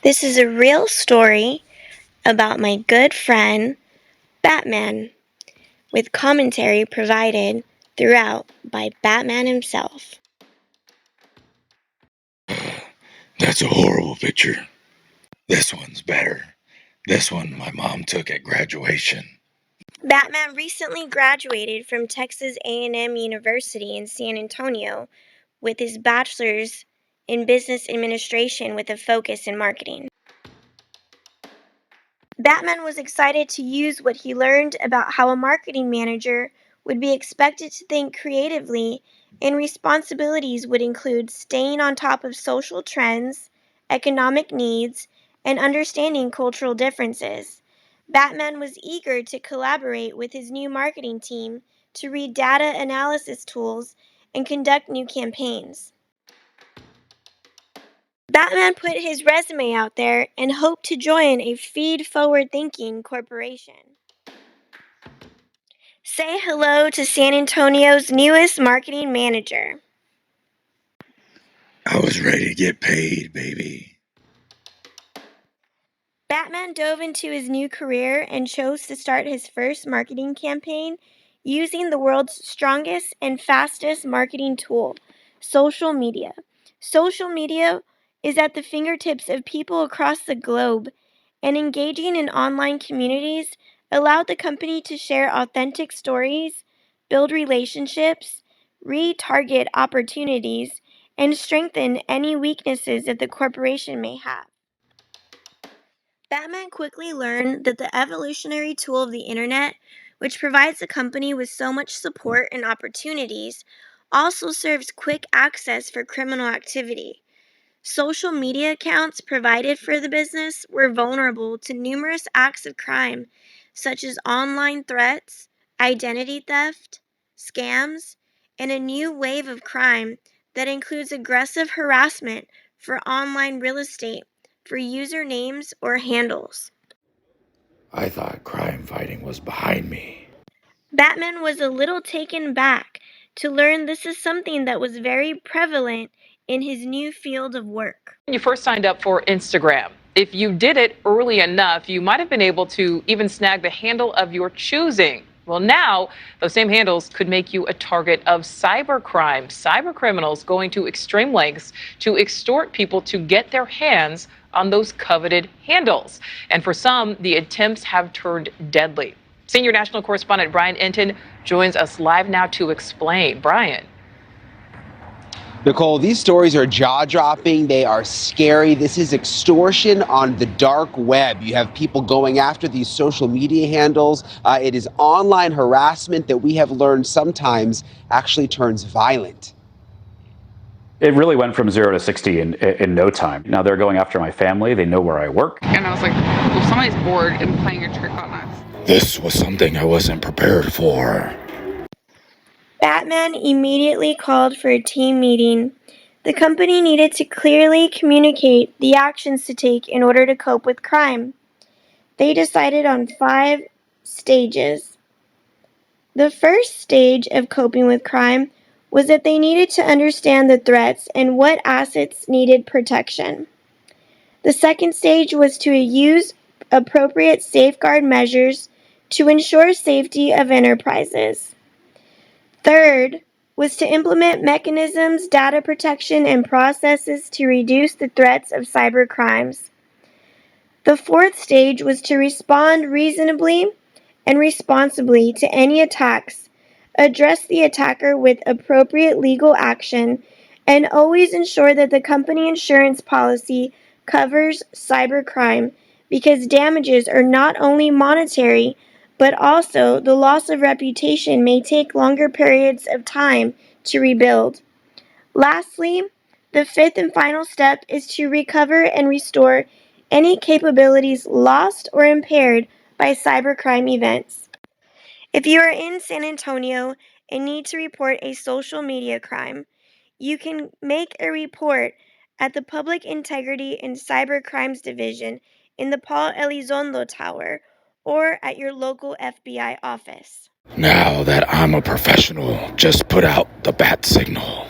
This is a real story about my good friend, Batman, with commentary provided throughout by Batman himself. That's a horrible picture. This one's better. This one my mom took at graduation. Batman recently graduated from Texas A&M University in San Antonio with his bachelor's in business administration with a focus in marketing. Batman was excited to use what he learned about how a marketing manager would be expected to think creatively, and responsibilities would include staying on top of social trends, economic needs, and understanding cultural differences. Batman was eager to collaborate with his new marketing team to read data analysis tools and conduct new campaigns. Batman put his resume out there and hoped to join a feed-forward-thinking corporation. Say hello to San Antonio's newest marketing manager. I was ready to get paid, baby. Batman dove into his new career and chose to start his first marketing campaign using the world's strongest and fastest marketing tool, social media. Social media is at the fingertips of people across the globe, and engaging in online communities allowed the company to share authentic stories, build relationships, retarget opportunities, and strengthen any weaknesses that the corporation may have. Batman quickly learned that the evolutionary tool of the internet, which provides the company with so much support and opportunities, also serves quick access for criminal activity. Social media accounts provided for the business were vulnerable to numerous acts of crime, such as online threats, identity theft, scams, and a new wave of crime that includes aggressive harassment for online real estate for usernames or handles. I thought crime fighting was behind me. Batman was a little taken back to learn this is something that was very prevalent in his new field of work. When you first signed up for Instagram, if you did it early enough, you might have been able to even snag the handle of your choosing. Well, now those same handles could make you a target of cybercrime. Cyber criminals going to extreme lengths to extort people to get their hands on those coveted handles. And for some, the attempts have turned deadly. Senior national correspondent Brian Enton joins us live now to explain. Brian. Nicole, these stories are jaw-dropping. They are scary. This is extortion on the dark web. You have people going after these social media handles. It is online harassment that we have learned sometimes actually turns violent. It really went from 0 to 60 in no time. Now they're going after my family. They know where I work. And I was like, well, somebody's bored and playing a trick on us. This was something I wasn't prepared for. Batman immediately called for a team meeting. The company needed to clearly communicate the actions to take in order to cope with crime. They decided on 5 stages. The first stage of coping with crime was that they needed to understand the threats and what assets needed protection. The second stage was to use appropriate safeguard measures to ensure safety of enterprises. Third was to implement mechanisms, data protection, and processes to reduce the threats of cyber crimes. The fourth stage was to respond reasonably and responsibly to any attacks, address the attacker with appropriate legal action, and always ensure that the company insurance policy covers cybercrime, because damages are not only monetary, but also the loss of reputation may take longer periods of time to rebuild. Lastly, the fifth and final step is to recover and restore any capabilities lost or impaired by cybercrime events. If you are in San Antonio and need to report a social media crime, you can make a report at the Public Integrity and Cyber Crimes Division in the Paul Elizondo Tower or at your local FBI office. Now that I'm a professional, just put out the bat signal.